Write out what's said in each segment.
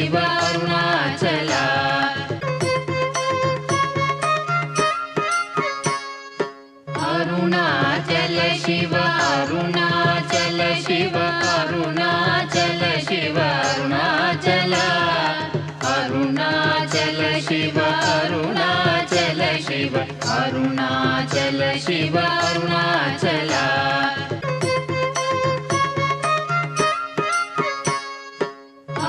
Shiva Arunachal Arunachal Shiva Arunachal Shiva Arunachal Shiva Arunachal Arunachal Shiva Arunachal Shiva Arunachal Shiva Arunachal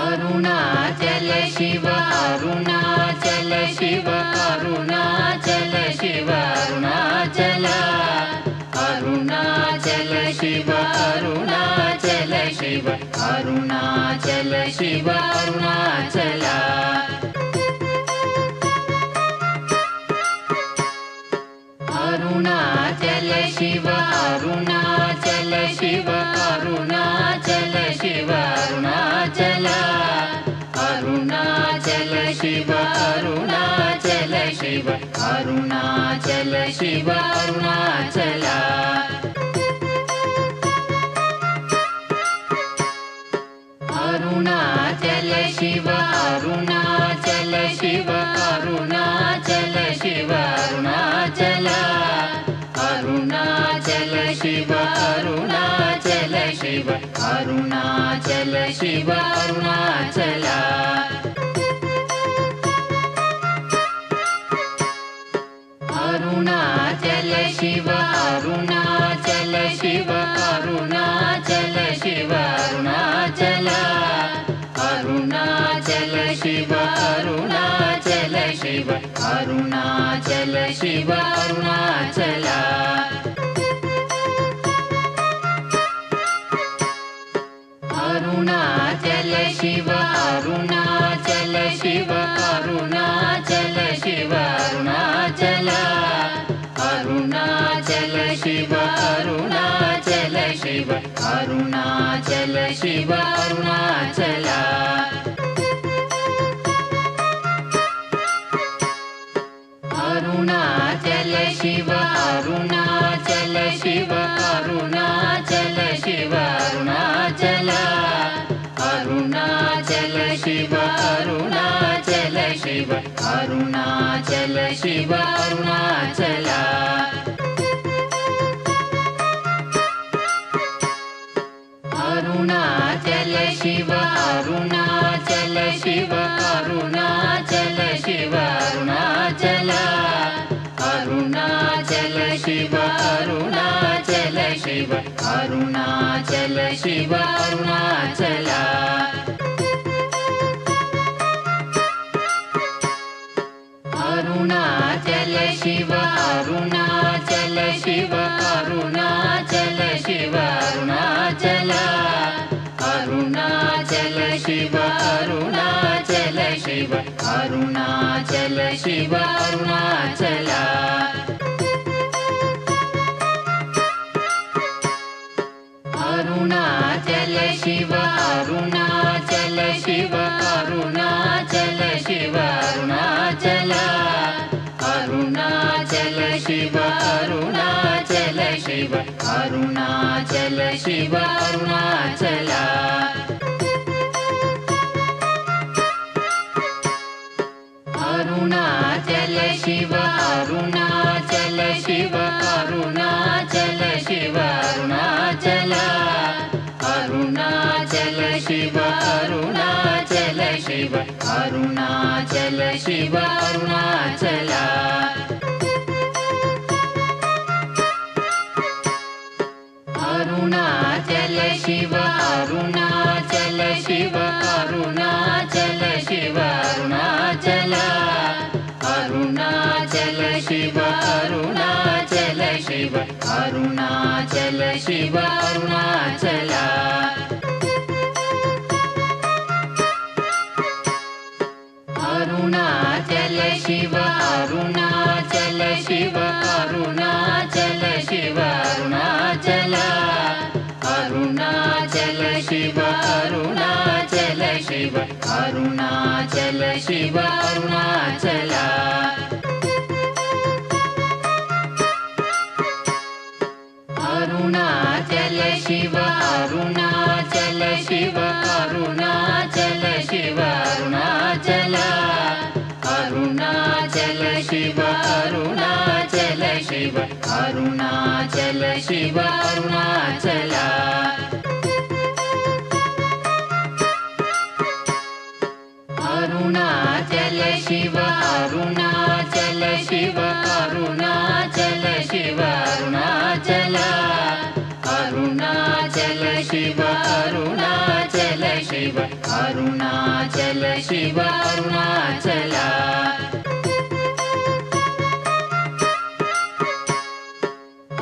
Arunachal Shiva Arunachal Shiva Arunachal Shiva Arunachal Arunachal Shiva Arunachal Shiva Arunachal Shiva Arunachal Arunachal Shiva Arunachal Shiva Arunachal Shiva Arunachal Arunachal Shiva Arunachal Shiva Arunachal Shiva Arunachal Arunachal Shiva Arunachal Shiva Arunachal Shiva Arunachal Arunachal Shiva Arunachal Shiva Arunachal Shiva Arunachal Arunachal Shiva Arunachal Shiva Arunachal Shiva Arunachal Arunachal Shiva Arunachal Shiva Arunachal Shiva Arunachal Arunachal Shiva Arunachal Shiva Arunachal Shiva Arunachal Arunachal Shiva Arunachal Shiva Arunachal Shiva Arunachal Arunachal Shiva Arunachal Shiva Arunachal Shiva Arunachal Arunachal Shiva Arunachal Shiva Arunachal Shiva Arunachal Arunachal Shiva Arunachal Shiva Arunachal Shiva Arunachal Arunachal Shiva Arunachal Shiva Arunachal Shiva Arunachal Arunachal Shiva Arunachal Shiva Arunachal Shiva Arunachal Arunachal Shiva Arunachal Shiva Arunachal Shiva Arunachal Arunachal Shiva Arunachal Shiva Arunachal Shiva Arunachal Arunachal Shiva Arunachal Shiva Arunachal Shiva Arunachal Arunachal Shiva Arunachal Shiva Arunachal Shiva Arunachal Arunachal Shiva Arunachal Shiva Arunachal Shiva Arunachal Arunachal Shiva Arunachal Shiva Arunachal Shiva Arunachal Arunachal Shiva Arunachal Shiva Arunachal Shiva Arunachal Arunachal Shiva Arunachal Shiva Arunachal Shiva Arunachal Arunachal Shiva Arunachal Shiva Arunachal Shiva Arunachal Arunachal Shiva Arunachal Shiva Arunachal Shiva Shiv Arunachal Shiv Arunachal Shiv Arunachala Arunachal Shiv Arunachal Shiv Arunachal Shiv Arunachala Arunachal Shiv Arunachal Shiv Arunachal Shiv Arunachala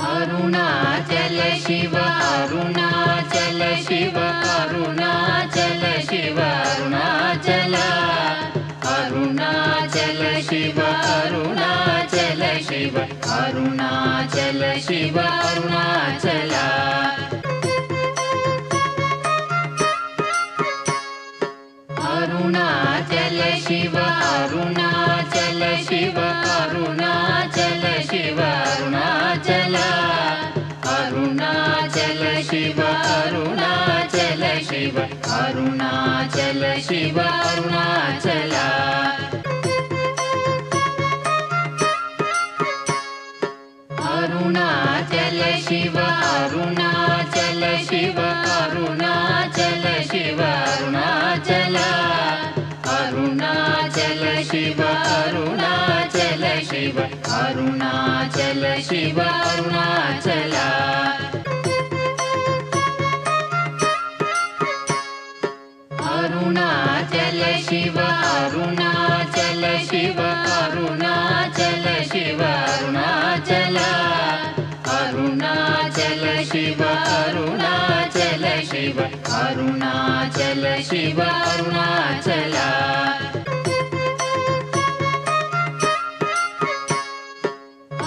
Arunachal Shiv Arunachal Shiv Arunachal Shiv Arunachala Arunachal Shiv Arunachal Shiv Arunachal Shiv Arunachala Arunachal Shiv Arunachal Shiv Arunachal Shiv Arunachala Arunachal Shiv Arunachal Shiv Arunachal Shiv Arunachala Arunachal Shiv Arunachal Shiv Arunachal Shiv Arunachala Arunachal Shiv Arunachal Shiv Arunachal Shiv Arunachala Arunachal Shiv Arunachal Shiv Arunachal Shiv Arunachala Arunachal Shiv Arunachal Shiv Arunachal Shiv Arunachala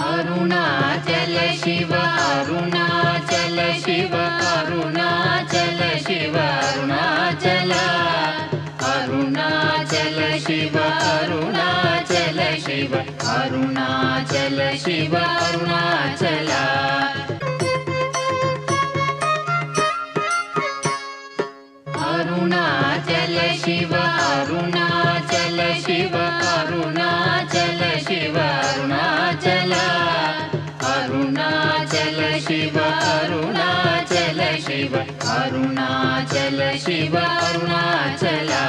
Arunachal Shiv Arunachal Shiv Arunachal Shiv Arunachala Arunachal Shiv Arunachal Shiv Arunachal Shiv Arunachala Arunachal Shiv Arunachal Shiv Arunachal Shiv Arunachala Arunachal Shiv Arunachal Shiv Arunachal Shiv Arunachala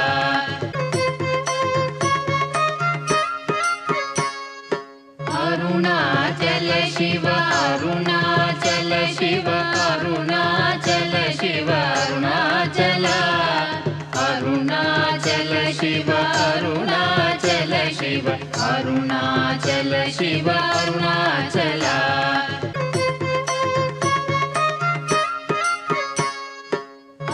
Arunachal Shiv Arunachal Shiv Arunachal Shiv Arunachala Arunachal Shiv Arunachal Shiv Arunachal Shiv Arunachala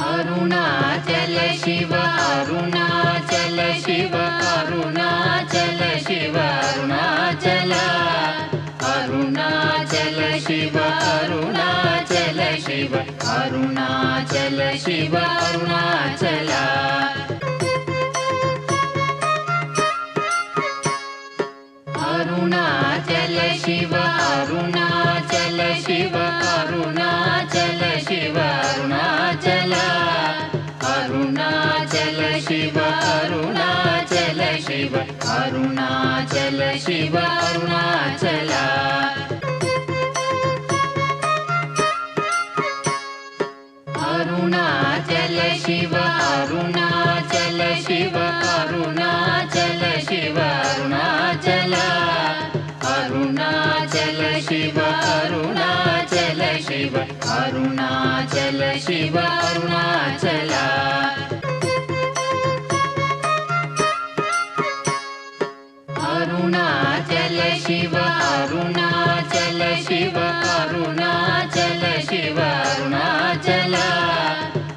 Arunachal Shiv Arunachal Shiv Arunachal Shiv Arunachala Arunachal Shiv Arunachal Shiv Arunachal Shiv Arunachala Arunachal Shiv Arunachal Shiv Arunachal Shiv Arunachala Arunachal Shiv Arunachal Shiv Arunachal Shiv Arunachala Arunachal Shiv Arunachal Shiv Arunachal Shiv Arunachala Arunachal Shiv Arunachal Shiv Arunachal Shiv Arunachala Arunachal Shiv Arunachal Shiv Arunachal Shiv Arunachala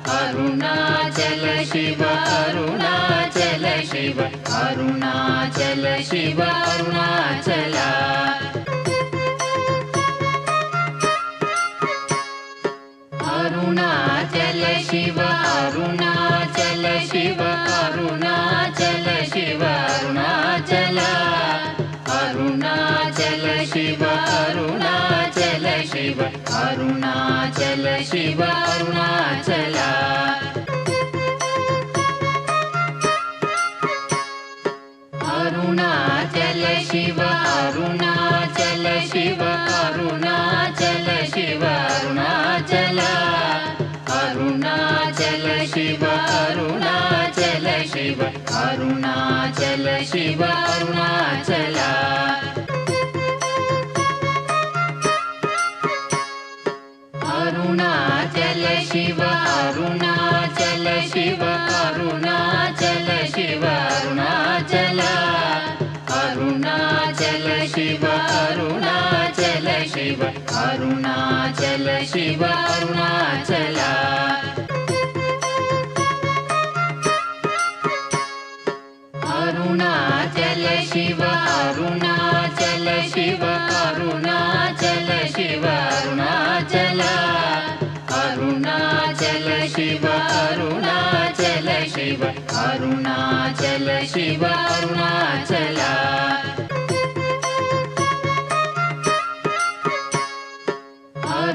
Arunachal Shiv Arunachal Shiv Arunachal Shiv Arunachala Arunachal Shiv Arunachal Shiv Arunachal Shiv Arunachala Arunachal Shiv Arunachal Shiv Arunachal Shiv Arunachala Arunachal Shiv Shiv Arunachal Shiv Arunachal Arunachal Shiv Arunachal Shiv Arunachal Shiv Arunachal Arunachal Shiv Arunachal Shiv Arunachal Shiv Arunachal Arunachal Shiv Arunachal Shiv Arunachal Shiv Arunachal Arunachal Shiv Arunachal Shiv Arunachal Shiv Arunachal Arunachal Shiv Arunachal Shiv Arunachal Shiv Arunachal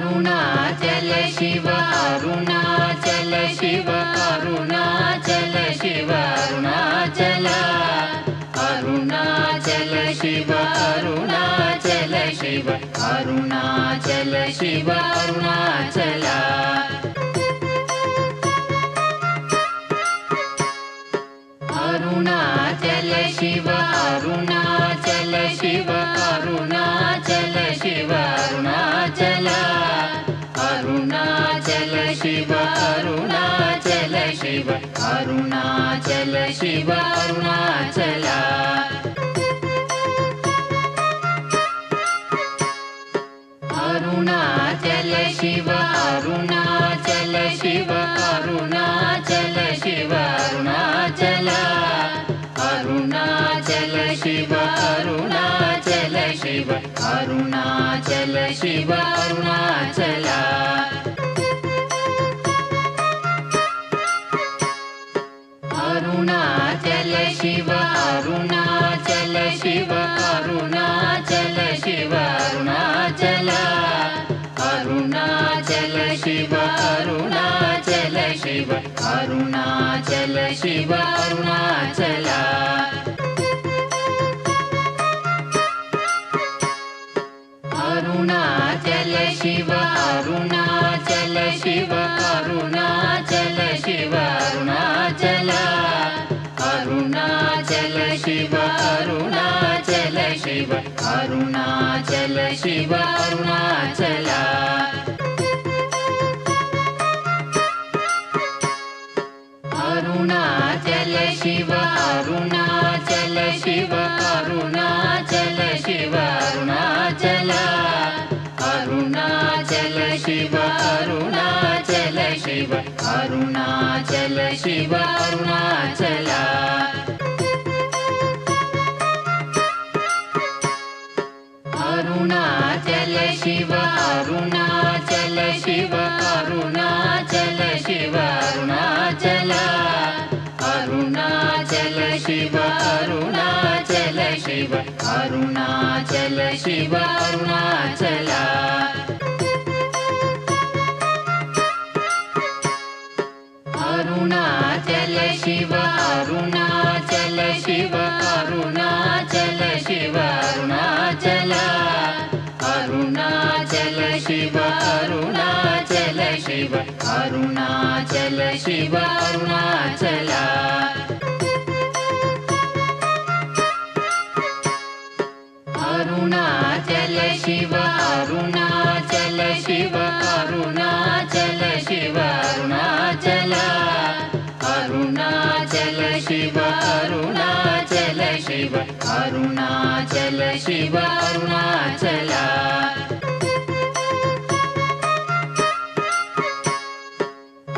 Arunachal Shiv Arunachal Shiv Arunachal Shiv Arunachal Arunachal Shiv Arunachal Shiv Arunachal Shiv Arunachal Arunachal Shiv Arunachal Shiv Arunachal Shiv Arunachal Arunachal Shiv Arunachal Shiv Arunachal Shiv Arunachal Arunachal Shiv Arunachal Shiv Arunachal Shiv Arunachal Arunachal Shiv Arunachal Shiv Arunachal Shiv Arunachal Arunachal Shiv Arunachal Shiv Arunachal Shiv Arunachal Arunachal Shiv Arunachal Shiv Arunachal Shiv Arunachal Arunachal Shiv Arunachal Shiv Arunachal Shiv Arunachal Arunachal Shiv Arunachal Shiv Arunachal Shiv Arunachal Arunachal Shiv Arunachal Shiv Arunachal Shiv Arunachal Arunachal Shiv Arunachal Shiv Arunachal Shiv Arunachal Arunachal Shiv Arunachal Shiv Arunachal Shiv Arunachal Arunachal Shiv Arunachal Shiv Arunachal Shiv Arunachal Arunachal Shiv Arunachal Shiv Arunachal Shiv Arunachal Arunachal Shiv Arunachal Shiv Arunachal Shiv Arunachal Arunachal Shiv Arunachal Shiv Arunachal Shiv Arunachal Arunachal Shiv Arunachal Shiv Arunachal Shiv Arunachal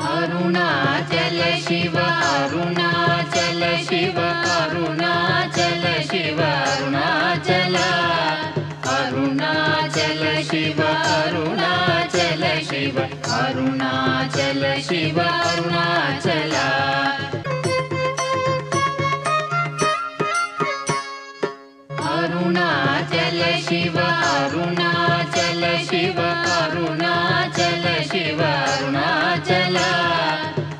Arunachal Shiv Arunachal Shiv Arunachal Shiv Arunachal Arunachal Shiv Arunachal Shiv Arunachal Shiv Arunachal Arunachal Shiv Arunachal Shiv Arunachal Shiv Arunachal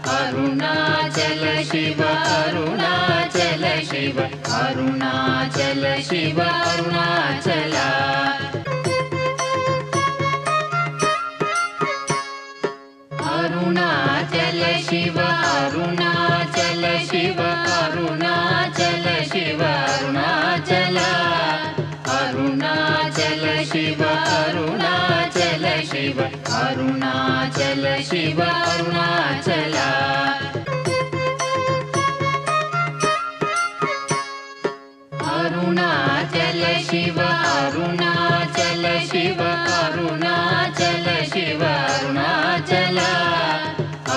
Arunachal Shiv Arunachal Shiv Arunachal Shiv Arunachal Shiva Arunachal Arunachal Shiva Arunachal Shiva Arunachal Shiva Arunachal Arunachal Shiva Arunachal Shiva Arunachal Shiva Arunachal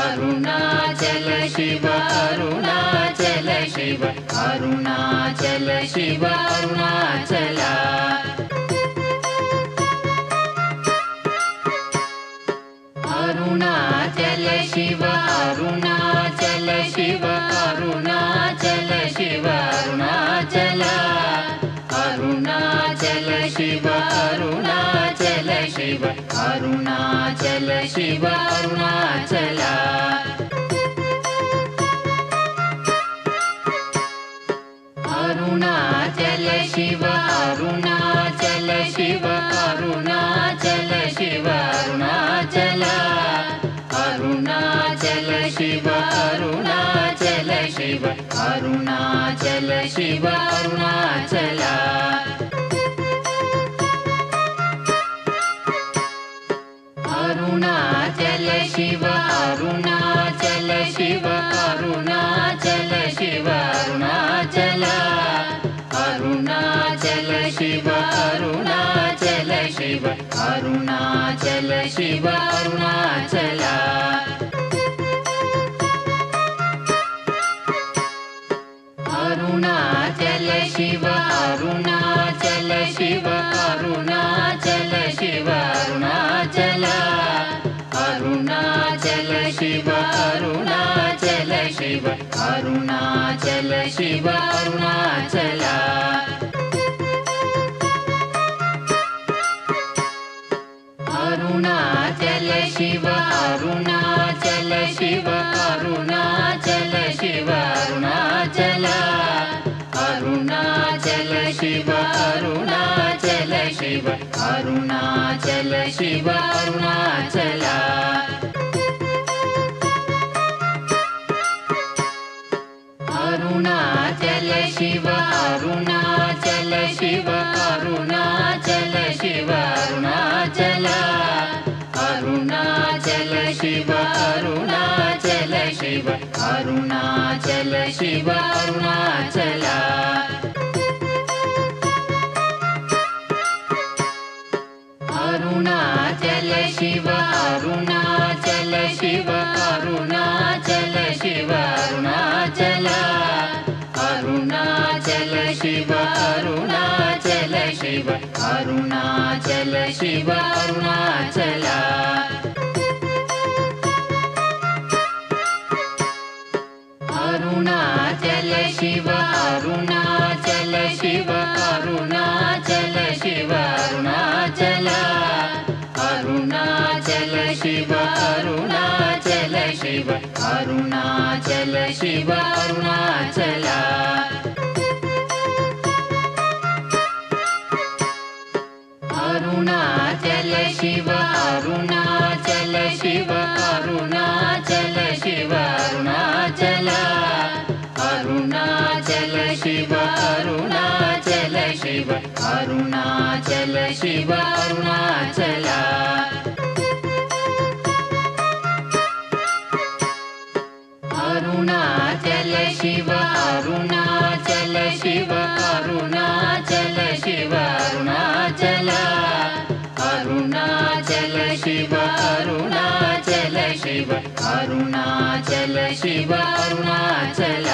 Arunachal Shiva Arunachal Shiva Arunachal Shiva Arunachal Arunachal Shiva Arunachal Shiva Arunachal Shiva Arunachal Arunachal Shiva Arunachal Shiva Arunachal Shiva Arunachal Arunachal Shiva Arunachal Shiva Arunachal Shiva Arunachal Arunachal Shiva Arunachal Shiva Arunachal Shiva Arunachal Arunachal Shiva Arunachal Shiva Arunachal Shiva Arunachal Arunachal Shiva Arunachal Shiva Arunachal Shiva Arunachal Arunachal Shiva Arunachal Shiva Arunachal Shiva Arunachal Arunachal Shiva Arunachal Shiva Arunachal Shiva Arunachal Arunachal Shiva Arunachal Shiva Arunachal Shiva Arunachal Arunachal Shiva Arunachal Shiva Arunachal Shiva Arunachal Arunachal Shiva Arunachal Shiva Arunachal Shiva Arunachal Arunachal Shiva Arunachal Shiva Arunachal Shiva Arunachal Arunachal Shiva Arunachal Shiva Arunachal Shiva Arunachal Arunachal Shiva Arunachal Shiva Arunachal Shiva Arunachal Arunachal Shiva Arunachal Shiva Arunachal Shiva Arunachal Arunachal Shiva Arunachal Shiva Arunachal Shiva Arunachal Arunachal Shiva Arunachal Shiva Arunachal Shiva Arunachal Arunachal Shiva Arunachal Shiva Arunachal Shiva Arunachal Arunachal Shiva Arunachal Shiva Arunachal Shiva Arunachal Arunachal Shiva Arunachal Shiva Arunachal Shiva Arunachal